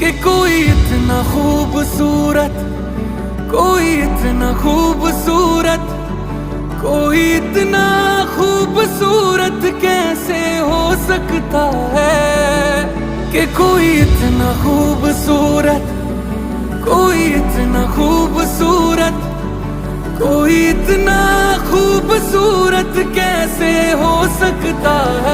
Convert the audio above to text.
कि कोई इतना खूबसूरत, कोई इतना खूबसूरत, कोई इतना खूबसूरत कैसे हो सकता है। कि कोई इतना खूबसूरत, कोई इतना खूबसूरत, कोई इतना खूबसूरत कैसे हो सकता है।